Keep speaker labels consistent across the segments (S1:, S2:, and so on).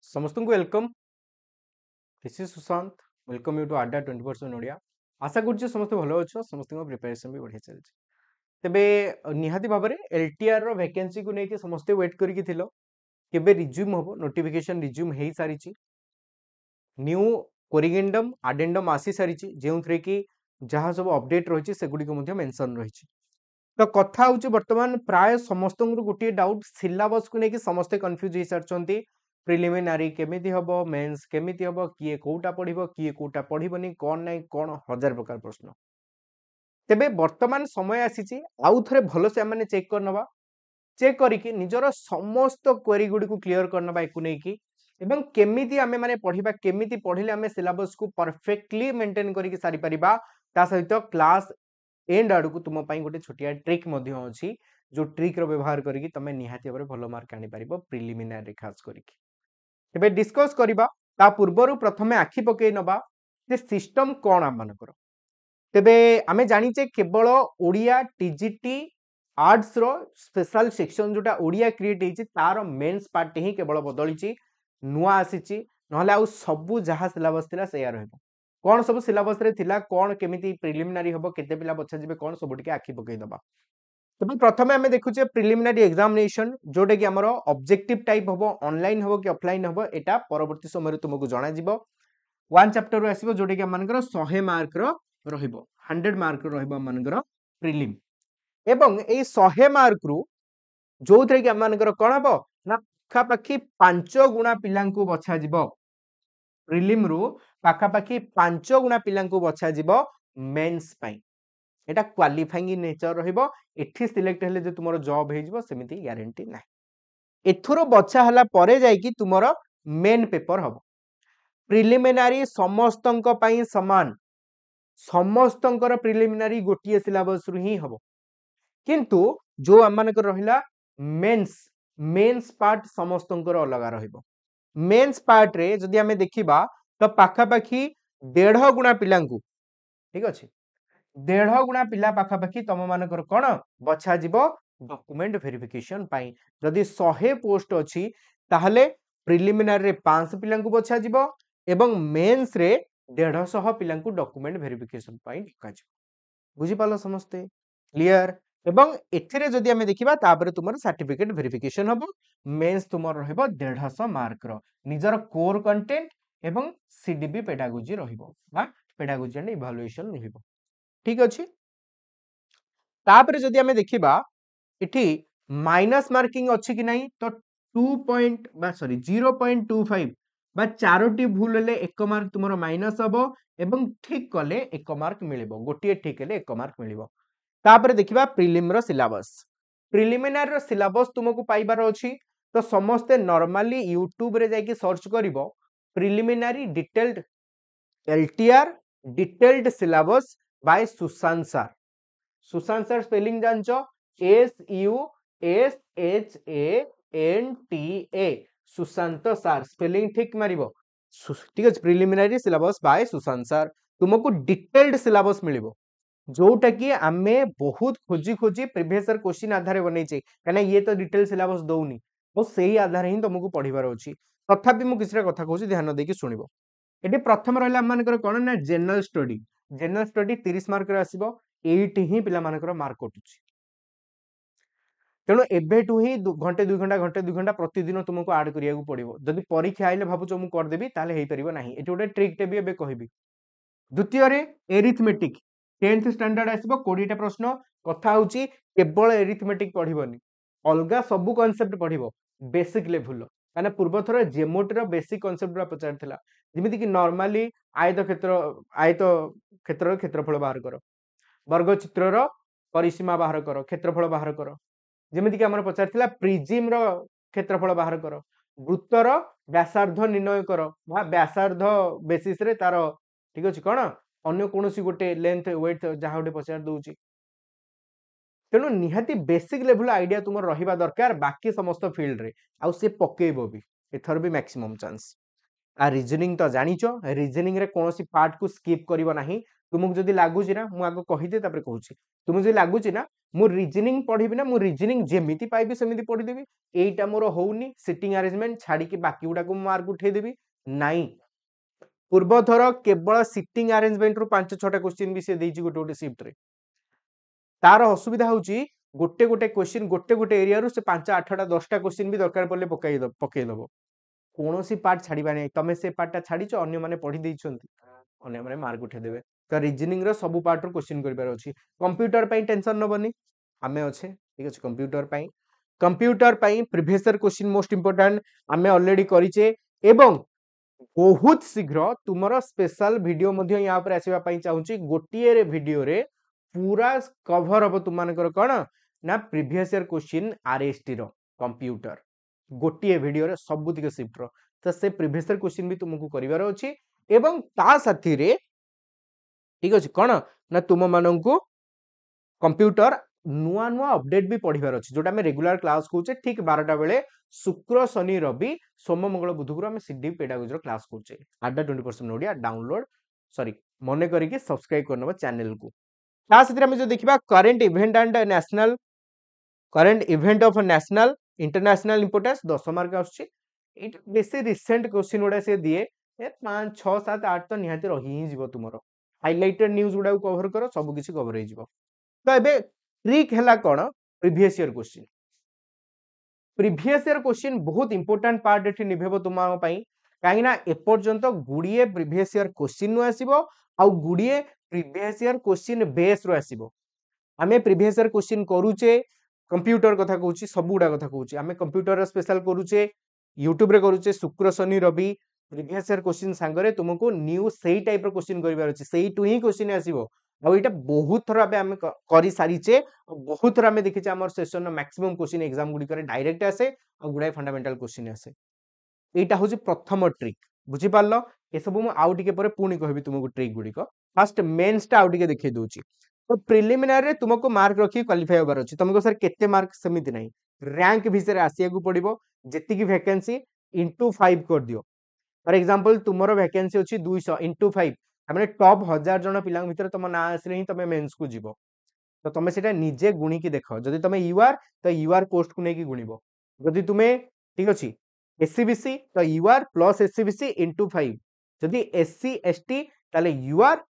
S1: समस्त को welcome. This is Sushant. Welcome you to Adda 24/7 Odia. आशा करुच्ची समस्त भल अच्छ, समस्त प्रिपेरेसन भी बढ़िया चलती। तेबे निहाती भाव में एलटीआर रो वैकेंसी को लेकिन समस्ते वेट करके केबे रिज्यूम हम नोटिफिकेशन रिज्यूम हो सारी न्यू कोरिगेंडम आडेंडम आसी सारी जो कि जहाँ सब अपडेट रही से गुड़िक मेंशन रही। तो कथा हूँ बर्तमान प्राय समस्त गोटे डाउट सिलेबस को लेकिन समस्ते कन्फ्यूज हो सारी। प्रिलिमिनारी केमिति हबो, मेंस केमिति हबो, किए कोटा पढ़िबो, किए कोटा पढ़िबोनी, कौन नहीं कौन हजार प्रकार प्रश्न। तेबे वर्तमान समय आसीची आउ थरे भलो से हमने चेक करनबा, चेक करिकि निजर समस्त क्वेरी गुडी को क्लियर करनबा एकु नेकी एवं केमिति आमे माने पढ़िबा, केमिति पढ़िले आमे सिलेबस को परफेक्टली मेंटेन करिकि सारी परिबा। ता सहित क्लास एंड आडू को तुम पई गोटे छोटिया ट्रिक मध्य अछि, जो ट्रिक रो व्यवहार करिकि तमे निहाती भाबरे भलो मार्क आनी परिबो प्रिलिमिनारी खास करिकि। तेबे डिस्कस करिबा ता पूर्वरु प्रथमे आखि पकेई नबा जे सिस्टम कोन आम मानकर। तेबे आमे जानिचे केवल ओडिया टीजीटी आर्ट्स रो स्पेशल सेक्शन जोटा ओडिया क्रिएट हेछि तार मेंस पार्ट ही केवल बदलिछि, नुआ आसीछि, नहले आउ सबु जहा सिलेबस थिला सेया रहबो। कोन सब सिलेबस रे थिला, कोन केमिति प्रिलिमिनारी हबो, केते पिला बछा जिवे, कोन सब टिके आखि पकेई दबा। तबे प्रथमे आमे देखुचे प्रिलिमिनारी एग्जामिनेशन जोटे कि हमर ऑब्जेक्टिव टाइप हबो, ऑनलाइन हबो कि ऑफलाइन हबो, एटा परवर्ती समय रे तुमको जणा जिवो। वन चैप्टर रो आसीबो जोटे कि मानकर 100 मार्क रो रहिबो, 100 मार्क रो रहिबो मानकर प्रिलिम। एवं ए 100 मार्क रु जोथरे कि मानकर कोन हबो ना पाखा पाखी 5 गुणा पिलांकु बछा जिवो। प्रिलिम रु पाखा पाखी 5 गुणा पिलांकु बछा जिवो मेंस पई। एटा क्वालिफाइंग इन नेचर रहिबो। एठी सिलेक्ट हेले जे तुमरो जॉब हे जिवो सेमिति ग्यारंटी नै। एथुरो बछा हला परे जाई कि तुमरो मेन पेपर हबो। प्रिलिमिनारी समस्तंक पई समान, समस्तंकर प्रिलिमिनारी गोटिए सिलेबस रु ही हबो, किंतु जो अमानकर रहिला मेंस, मेंस पार्ट समस्तंकर अलगा रहिबो। मेंस पार्ट रे जदि हमें देखिबा तो पाखा पाखी 1.5 गुणा पिलांकु, ठीक अछि, 1.5 गुणा पिला पाखा पाखी तम मानकर कोन बछा जिवो डॉक्यूमेंट वेरिफिकेशन पाई। जदि 100 पोस्ट अछि ताहले प्रिलिमिनारी रे 500 पिलांकु बछा जिवो एवं मेंस रे 150 पिलांकु डॉक्यूमेंट वेरिफिकेशन पाई डका जिवो। बुझि पालो समस्ते क्लियर। एवं एथिरे जदि हमें देखिबा तापर तुमर सर्टिफिकेट वेरिफिकेशन हबो। मेंस तुमर रहइबो 150 मार्क रो निजर कोर कंटेंट एवं सीडीबी पेडागोजी रहिबो बा पेडागोजी एंड इवैल्यूएशन रहिबो, ठीक अछि। तापर जदि हमें देखिबा इठी माइनस मार्किंग अछि कि नहीं तो 0.25 बा चारोटी भूल हेले 1 मार्क तुमरो माइनस हबो एवं ठीक कले 1 मार्क मिलिबो, गोटिए ठीक हेले 1 मार्क मिलिबो। तापर देखिबा प्रिलिम रो सिलेबस। प्रिलिमिनारी रो सिलेबस तुमको पाइबार अछि तो समस्ते नॉर्मली यूट्यूब रे जाई कि सर्च करिवो preliminary detailed LTR detailed syllabus by Sushant sir. Sushant sir spelling जानचो SUSHANTA, सुशांत सर स्पेलिंग ठीक मारिबो, ठीक अछि। Preliminary syllabus by Sushant sir तुमको डिटेल्ड सिलेबस मिलिबो, जोटा कि आमे बहुत खोजी खोजी प्रीवियस ईयर क्वेश्चन आधार बनै छै, कना ये तो डिटेल सिलेबस दउनी और सेही आधार ही तुमको पढिबार अछि। तथापि मु किछरा कथा कहूची, ध्यान देकी सुनिबो। एटी प्रथम रहला मानकर कोन ना general study. General study 30 mark रे आसीबो, एठी ही पिला मानकर मार्क कटुची। तेणु एबेठू ही घंटे 2 घंटा प्रतिदिन तुमको ऐड करिया को पड़िबो। जदि परीक्षा आइले भाबुचो मु कर देबी ताले हेई परिबो नाही। एटी गोटे ट्रिक टे भी एबे कहबी। द्वितीय रे एरिथमेटिक 10th स्टैंडर्ड आसीबो 20 टा प्रश्न। कथा होची केवल एरिथमेटिक पढिबोनी, अलगा सब कांसेप्ट पढिबो बेसिक लेवल। माने पूर्व थरो जेमोट रो बेसिक कांसेप्ट रा पचार थिला, जेमिति कि नॉर्मली आयत क्षेत्र क्षेत्रफल बाहर करो, वर्ग चित्र रो परिसीमा बाहर करो, क्षेत्रफल बाहर करो। जेमिति कि हमर पचार थिला प्रिज्म रो क्षेत्रफल बाहर करो, वृत्त रो व्यासार्ध निर्णय करो बा व्यासार्ध बेसिस रे तार, ठीक अछि कोन अन्य कोनोसी गोटे लेंथ वेट जहा गोटे पचार दउची। तेणु निहाती बेसिक लेवल आइडिया तुम रहिबा दरकार बाकी समस्त फील्ड रे, आउ से पकेइबो भी एथर भी मैक्सिमम चांस। आ रीजनिंग तो जानिच रीजनिंग रे कोनोसी पार्ट को स्किप करिवो नाही तुमको जदी लागुची ना मु आगो कहि दे तापर कहूची तुमको जदी लागुची ना मु रीजनिंग पढिबि ना मु रीजनिंग जेमिति पाइबि सेमिति पढि देबि एटा मोर होउनी सिटिंग अरेंजमेंट छाडी के बाकी गुडा को मार्क उठे देबि नाही पूर्व थर केवल सिटिंग अरेंजमेंट रु 5-6टा क्वेश्चन भी से देइची गोटे गोटे शिफ्ट रे तार असुविधा होउची गोटे गोटे क्वेश्चन गोटे गोटे एरिया रु से 5-8टा 10टा क्वेश्चन भी दरकार पड़ले पकई दबो कोनोसी पार्ट छाड़िबा नै तमे से पार्टटा छाड़ीछ अन्य माने पढी देइछंती अन्य माने मार्क उठे देबे तो रीजनिंग रो सब पार्ट रो क्वेश्चन करिबार अछि कंप्यूटर पई टेंशन नबनी आमे अच्छे ठीक अछि कंप्यूटर पई previous year question most important आमे ऑलरेडी करिचे एवं बहुत शीघ्र तुमरो स्पेशल वीडियो मध्ये यहाँ पर आसीबा पई चाहूची गोटिए रे वीडियो रे पूरा कवर हबो तुम मानकर कोन ना प्रीवियस ईयर क्वेश्चन आरएसटी रो कंप्यूटर गोटिए वीडियो रे सब दिके शिफ्ट रो तो से प्रीवियस ईयर क्वेश्चन भी तुमको करिवार अछि एवं ता साथी रे ठीक अछि कोन ना तुम माननकु कंप्यूटर नुआ नुआ अपडेट भी पढ़िबार अछि जोटा में रेगुलर क्लास कोचे ठीक 12टा बेले शुक्र शनि रवि सोम मंगल बुधगुरु हम सिडी पेडागोजी रो क्लास कोचे आडा 20% ओडिया डाउनलोड सॉरी मने करी के सब्सक्राइब करनबा चैनल को क्लास इधर हम जो देखिबा current event and national current event of national international importance 10 mark आछी एट बेसी रिसेंट क्वेश्चन उडा से दिए 5 6 7 8 तो निहाती रही ही जीवो तुमरो हाइलाइटेड न्यूज़ उडा कवर करो सब किछि कवर हो जीवो तो एबे ट्रिक हैला कोन प्रीवियस ईयर क्वेश्चन बहुत इंपोर्टेंट पार्ट एठी निभेबो तुमा पई काहे ना ए पर्यंत गुडिए प्रीवियस ईयर क्वेश्चन नु आसीबो आ गुडिए प्रीवियस ईयर क्वेश्चन बेस रो आसीबो आमे प्रीवियस ईयर क्वेश्चन करूचे कंप्यूटर कथा कहूची सब गुडा कथा कहूची आमे कंप्यूटर स्पेशल करूचे यूट्यूब रे करूचे शुक्र शनि रवि प्रीवियस ईयर क्वेश्चन संगरे तुमको न्यू सेही टाइप रो क्वेश्चन करिवार अछि सेही टू ही क्वेश्चन आसीबो आ एटा बहुत थरा बे आमे करि सारिचे बहुत थरा आमे देखिचे हमर सेशन नो मैक्सिमम क्वेश्चन एग्जाम गुडी करे डायरेक्ट आसे आ गुडा फंडामेंटल क्वेश्चन आसे एटा होची प्रथम ट्रिक बुझी पारलो ए सब मु आउ टिके परे पुनी कहबी तुमको ट्रिक गुडी को फर्स्ट मेंस टा आउ टिके देखै दोची तो प्रिलिमिनरी रे तुमको मार्क रखी क्वालिफाई होबार अछि तुमको सर केते मार्क समिति नै रैंक भितर आसिया को पड़िबो जेति की वैकेंसी इनटू 5 कर दियो फॉर एग्जांपल तुमरो वैकेंसी अछि 200 इनटू 5 हमने टॉप 1000 जन पिला भितर तुम ना आसले ही तुम मेंस को जीवो तो तुम सेटा निजे गुणी की देखो जदि तुम यूआर तो यूआर पोस्ट को नेकी गुणिबो जदि तुमे ठीक अछि एससीबीसी तो यूआर प्लस एससीबीसी इनटू 5 जदि एससी एसटी ताले UR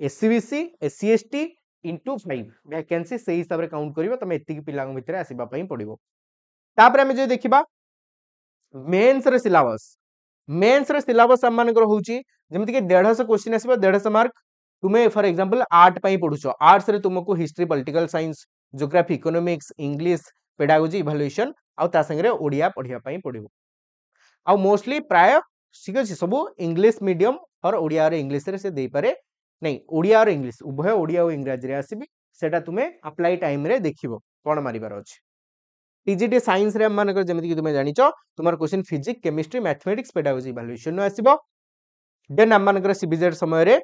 S1: SCBC SC ST into 5 vacancy से हिसाब रे काउंट करिवो तुम एति की पिला भितर आसीबा पई पड़िबो तापर हम जे देखिबा मेंस रे सिलेबस हम मानकर होउची जेमिति कि 150 क्वेश्चन आसीबा 150 मार्क तुमे फॉर एग्जांपल आर्ट पई पढुछो आर्ट्स रे तुमको history political science geography economics English pedagogy evaluation आ ता संगे रे ओडिया पढिया पई पडिबो आ मोस्टली प्राय ठीक अछि सब इंग्लिश मीडियम और ओडिया रे इंग्लिश रे से दे पारे नहीं ओडिया और इंग्लिश उभय ओडिया और इंग्रजी रे आसीबी सेटा तुमे अप्लाई टाइम रे देखिबो कोन मारिबार अछि टीजीटी साइंस रे मानकर जेमिति कि तुमे जानिचो तुमार question physics chemistry mathematics pedagogy evaluation नो आसीबो देन हम मानकर सीबीजेड समय रे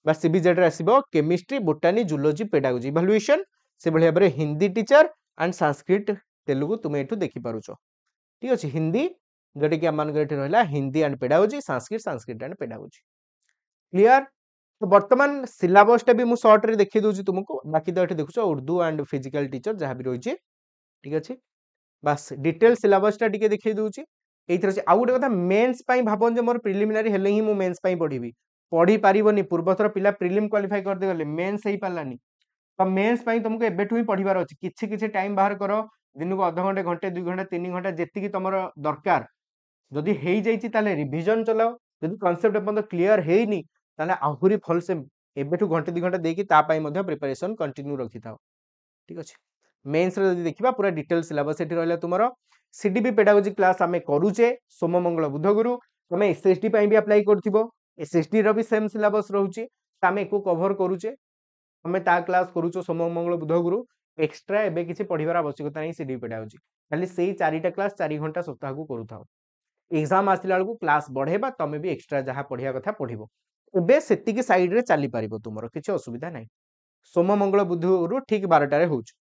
S1: बा सीबीजेड रे आसीबो chemistry botany zoology pedagogy evaluation से भलिया बरे हिंदी टीचर एंड संस्कृत तेलुगु तुमे एठु देखि पारुचो ठीक अछि हिंदी जडे कि हम मानकर एठि रहला Hindi and pedagogy Sanskrit and pedagogy clear तो वर्तमान सिलेबस टा भी मु शॉर्ट रे देखि दोची तुमको बाकी तो एठि देखुचो उर्दू एंड फिजिकल टीचर जहा भी रहिची ठीक अछि बस डिटेल सिलेबस टा टिके देखि दोची एथर से आउ गोटे कथा मेंस पई भाबन जे मोर प्रिलिमिनरी हेले ही मु मेंस पई पढिबी पढी पारिबोनी पूर्वथर पिला प्रिलिम क्वालिफाई कर दे गले मेंस हेई पालानी तो मेंस पई तुमको एबेठु ही पढिबार अछि किछि किछि टाइम बाहर करो दिन को आधा घंटे घंटे 2 घंटा 3 घंटा जेति की तमरो दरकार जदि हेई जाईची ताले रिवीजन चलाओ जदि कांसेप्ट अपन क्लियर हेईनी ताले आहुरी फल से एबेठु घंटे 2 घंटा देकी ता पई मध्ये प्रिपरेशन कंटिन्यू रखि थाओ ठीक अछि मेंस रे देखिबा पूरा डिटेल सिलेबस एठी रहला तुमरो सीडीबी पेडागोजी क्लास हमें करूचे सोम मंगल बुध गुरु तमे एसएसटी पई भी अप्लाई करथिबो एसएसटी रो भी सेम सिलेबस रहउची तमे को कवर करूचे हमें ता क्लास करूचो सोम मंगल बुध गुरु एक्स्ट्रा एबे किछि पढिबार आवश्यकता नै सीडीबी पेडागोजी खाली सेही 4टा क्लास 4 घंटा सप्ताह को करूथाओ एग्जाम आसिला को क्लास बढ़ेबा तमे भी एक्स्ट्रा जहा पढिया कथा पढिबो एबे सेति की साइड रे चली पारिबो तुमरो किछि असुविधा नै सोम मंगल बुध गुरु ठीक 12टा रे होउछ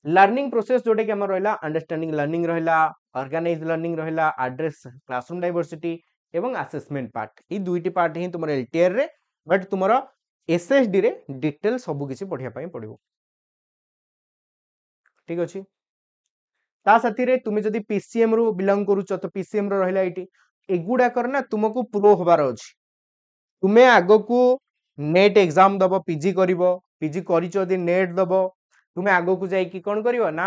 S1: लर्निंग प्रोसेस जोटा कि हमर रहला अंडरस्टैंडिंग लर्निंग रहला ऑर्गेनाइज लर्निंग रहला एड्रेस क्लासरूम डाइवर्सिटी एवं असेसमेंट पार्ट ई दुईटी पार्ट ही तुमर एलटीआर रे बट तुमर एसएसडी रे डिटेल सब किछि पढिया पई पडिबो ठीक अछि ता साथी रे तुमे जदी पीसीएम रो बिलोंग करूछ तो पीसीएम रो रहला एटी एगुडा करना तुमको प्रो होबार अछि तुमे आगो को नेट एग्जाम दबो पीजी करिवो पीजी करिचो दि नेट दबो तुमे आगो को जाई कि कोन करिवो ना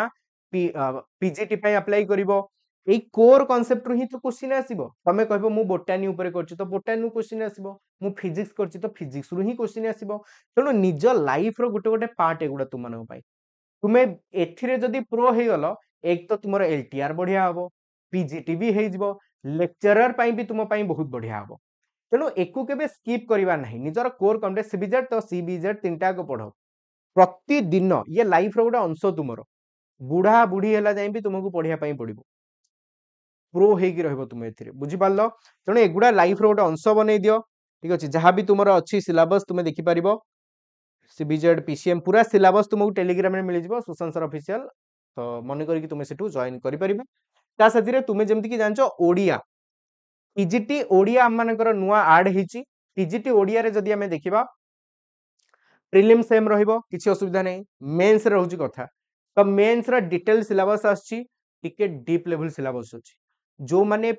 S1: पीजीटी पई अप्लाई करिवो एई कोर कांसेप्ट रु ही तो क्वेश्चन आसीबो तमे कहबो मु बोटानी ऊपर करछि तो बोटानी नु क्वेश्चन आसीबो मु फिजिक्स करछि तो फिजिक्स रु ही क्वेश्चन आसीबो तेनो निज लाइफ रो गोटे गोटे पार्ट एगुडा तुमन पई तुमे एथिरे जदी प्रो हे गलो एक तो तुमरो एलटीआर बढ़िया हबो पीजीटी भी हे जिवो लेक्चरर पई भी तुम पई बहुत बढ़िया हबो तेणु एकु केबे स्किप करिवा नाही निजर कोर कॉम्प्लेक्स सीबीजेड तो सीबीजेड तीनटा को पढो प्रतिदिन ये लाइफ रो गोटे अंश तुमरो बुढ़ा बुढ़ी हेला जाई भी तुमको पढिया पई पडिबो प्रो हेकी रहबो तुम एथिरे बुझी पारलो तेणु एगुडा लाइफ रो गोटे अंश बनै दियो ठीक अछि जहां भी तुमरो अछि सिलेबस तुमे देखि परिबो सीबीजेड पीसीएम पूरा सिलेबस तुमको टेलीग्राम में मिल जिवो सुशांत सर ऑफिशियल तो मन करी कि तुमे सेठू जॉइन करि परिबो ता साथीरे तुमे जेमति कि जानचो ओडिया पीजीटी ओडिया हम मानकर नुआ ऐड हिची पीजीटी ओडिया रे जदी हमें देखिबा प्रीलिम सेम रहिबो किछि असुविधा नै मेंस रे रहउची कथा तो मेंस रा डिटेल सिलेबस आछि टिके डीप लेवल सिलेबस अछि जो माने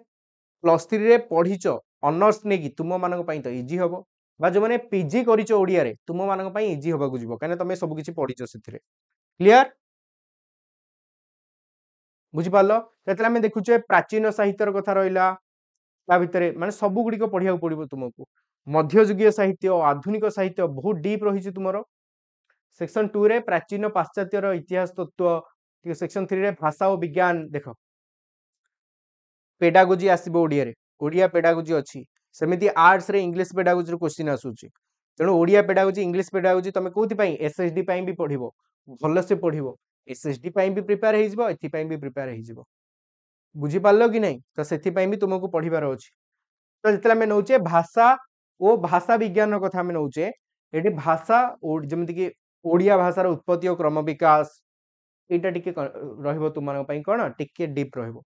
S1: प्लस 3 रे पढिचो ऑनर्स ने कि तुम मानक पई तो इजी हबो बा जो माने पीजी करिचो ओडिया रे तुम मानक पई इजी हबा गुजिबो काने तमे सब किछि पढिचो सेथिरे क्लियर बुझि पालो तेतला में देखुचे प्राचीन साहित्यर कथा रहिला ता भितरे माने सब गुडी को पढिया पडिबो तुमको मध्ययुगीय साहित्य आधुनिक साहित्य बहुत डीप रहिछि तुमरो सेक्शन 2 रे प्राचीन पाश्चात्य रो इतिहास तत्व ठीक सेक्शन 3 रे भाषा और विज्ञान देखो पेडागोजी आसीबो ओडिया रे ओडिया पेडागोजी अछि सेमिति आर्ट्स रे इंग्लिश पेडागोजी रो क्वेश्चन आसुची तेणु ओडिया पेडागोजी इंग्लिश पेडागोजी तमे कोथि पई एसएसडी पई भी पढिबो भलो से पढिबो एसएसडी पई भी प्रिपेयर हे जिवो एथि पई भी प्रिपेयर हे जिवो बुझी पारलो कि नहीं तो सेथि पई भी तुमको पढिबार अछि तो जेतला में नउचे भाषा ओ भाषा विज्ञान रो कथा में नउचे एठी भाषा ओ जेमिति कि ओडिया भाषा रो उत्पत्ति और क्रम विकास एटा टिके रहइबो तुमन पई कोन टिके डीप रहइबो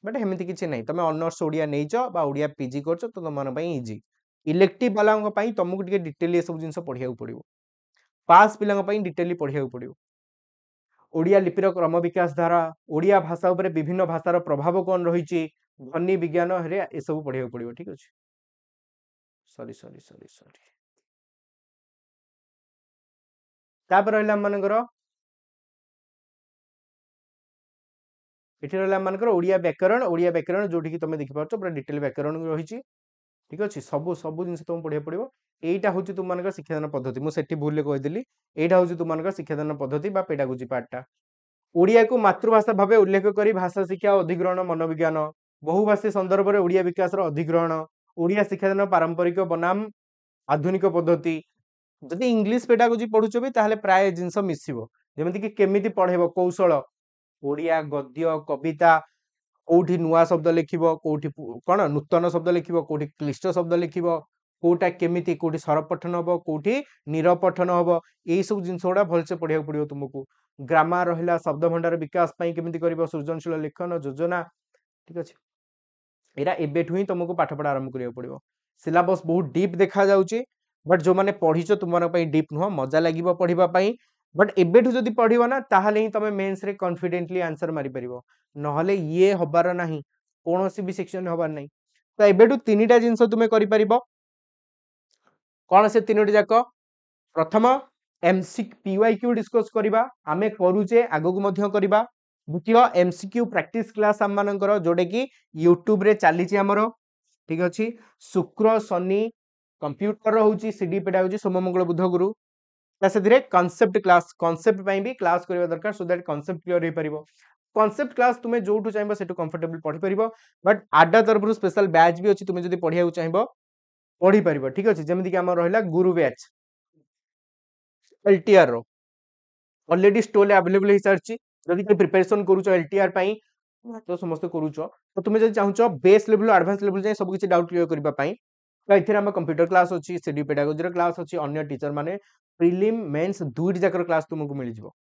S1: बट हेमिति किछि नै तमे ऑनर्स ओडिया नेइचो बा ओडिया पीजी करचो तो तुमन पई इजी इलेक्टिव वाला पई तुमको टिके डिटेल ए सब जिंस पढिया पडिबो पास पिलांग पई डिटेली पढिया पडिबो ओडिया लिपिर क्रम विकास धारा ओडिया भाषा उपरे विभिन्न भाषार प्रभाव कोन रहिछि ध्वनि विज्ञान हेरे ए सब पढिया पडिबो ठीक अछि सॉरी तापर रहला मानकर एठी रहला मानकर ओडिया व्याकरण जोठी कि तमे देखि पारछो पूरा डिटेल व्याकरण रहिछि ठीक अछि सब जिंस तुम पढिया पडिबो एटा होछि तुम मानकर शिक्षादान पद्धति मु सेठी भूल ले कहि देली एटा होछि तुम मानकर शिक्षादान पद्धति बा पेडागोजी पार्टटा ओडिया को मातृभाषा भाबे उल्लेख करी भाषा शिक्षा अधिग्रहण मनोविज्ञान बहुभाषी संदर्भ रे ओडिया विकास रो अधिग्रहण ओडिया शिक्षादान पारंपरिक बनाम आधुनिक पद्धति जदि इंग्लिश पेडागोजी पढुचो भी ताहले प्राय जिंस मिसिबो जेमिति कि केमिति पढेबो कौशल ओडिया गद्य कविता कोठी नुआ शब्द लिखिबो कोठी कोन नूतन शब्द लिखिबो कोठी क्लिष्ट शब्द लिखिबो कोटा केमिति कोठी सरपठन हबो कोठी निरपठन हबो एई सब जिंसोडा भलसे पढिया पडियो तुमको ग्रामर रहला शब्द भंडार विकास पई केमिति करिवो सृजनशील लेखन योजना ठीक अछि एरा एबेठु ही तुमको पाठ पढा आरंभ करियो पडियो सिलेबस बहुत डीप देखा जाउची बट जो माने पढिचो तुमन पई डीप नुह मजा लागिवो पढिबा पई बट एबेठु जदी पढिबो ना ताहाले ही तमे मेंस रे कॉन्फिडेंटली आंसर मारि परिबो नहले ये हबार नाही कोनोसी भी सेक्शन हबार नाही तो एबेठु तीनटा जिंस तुमे करि परिबो कोन से तीनोटी जाको प्रथम एमसीक्यू पीवाईक्यू डिस्कस करिबा आमे करूचे आगो को मध्य करिबा द्वितीय एमसीक्यू प्रैक्टिस क्लास हम मानकर जोडे कि यूट्यूब रे चलीची हमरो ठीक अछि शुक्र शनि कंप्यूटर होउची सीडी पेडागोजी सोम मंगल बुध गुरु तासे धीरे कांसेप्ट पई भी क्लास करिवा दरकार सो दैट कांसेप्ट क्लियर हे परिबो कांसेप्ट क्लास तुमे जोटू चाहबो सेटू कंफर्टेबल पढि परिबो बट आडा तरफ स्पेशल बैच भी अछि तुमे जदी पढिया चाहबो पढि परिबो ठीक अछि जेमिति कि हमर रहला गुरु बैच एलटीआर रो ऑलरेडी स्टोल अवेलेबल हे सारची जदी कि प्रिपरेशन करूचो एलटीआर पई तो समस्त करूचो तो तुमे जदी चाहूचो बेस लेवल एडवांस लेवल जाय सब किछि डाउट क्लियर करबा पई तो एथिरा हम कंप्यूटर क्लास अछि सीडी पेडागोजी रो क्लास अछि अन्य टीचर माने प्रीलिम मेंस दुईट जाकर क्लास तुमको मिल जिवो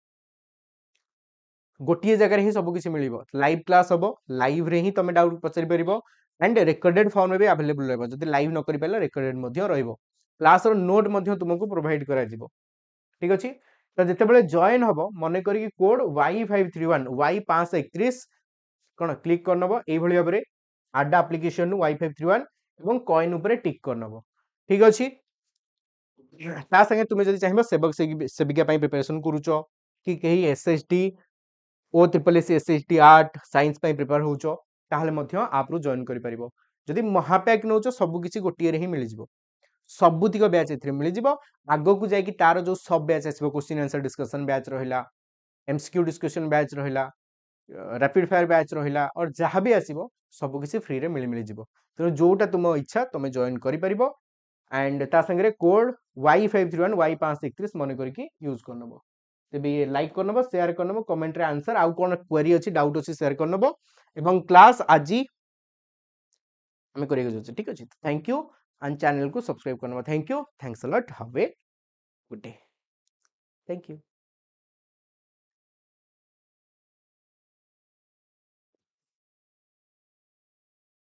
S1: गोटे जगह ही सब किसी मिल लाइव क्लास हम लाइव रे ही तुम डाउट पचारि पार एंड रेकर्डेड फॉर्म में भी अवेलेबल रही जब लाइव न कर रेकर्डेड क्लास नोट तुमको प्रोवाइड कर ठीक अच्छे तो जिते जॉइन हम मन कर कोड Y531 Y531 कौन क्लिक करनब ये भाव में आड आप्लिकेशन Y531 और कॉइन उपर टिक करनब ठीक अच्छे ता संगे तुम जब चाहिए सेवक सेविका प्रिपरेशन करुच कि कहीं SST ओ triple S SST art science prepare होचो आप जॉइन कर जदि महापैक नौ सबकि गोटे ही मिल जाव सबुतिक बैच ए मिल जाव आग को जाकि तार जो सब बैच आस क्वेश्चन आंसर डिस्कशन बैच रहा MCQ डिस्कशन बैच रहा रैपिड फायर बैच रहा और जहाँ भी आसो सबकि फ्री रे मिल जाव तेणु जोटा तुम इच्छा तुम जॉइन कर एंड ता संगे कोड Y531 Y531 मन करके यूज करनब तेज ये लाइक करनब शेयर करनब कमेंट रे आंसर आउ कौन क्वेरी अच्छी डाउट अच्छी शेयर करनब एवं क्लास आज आम कर ठीक अच्छे थैंक यू एंड चैनल को सब्सक्राइब करनब thank you thanks a lot have a good day thank you.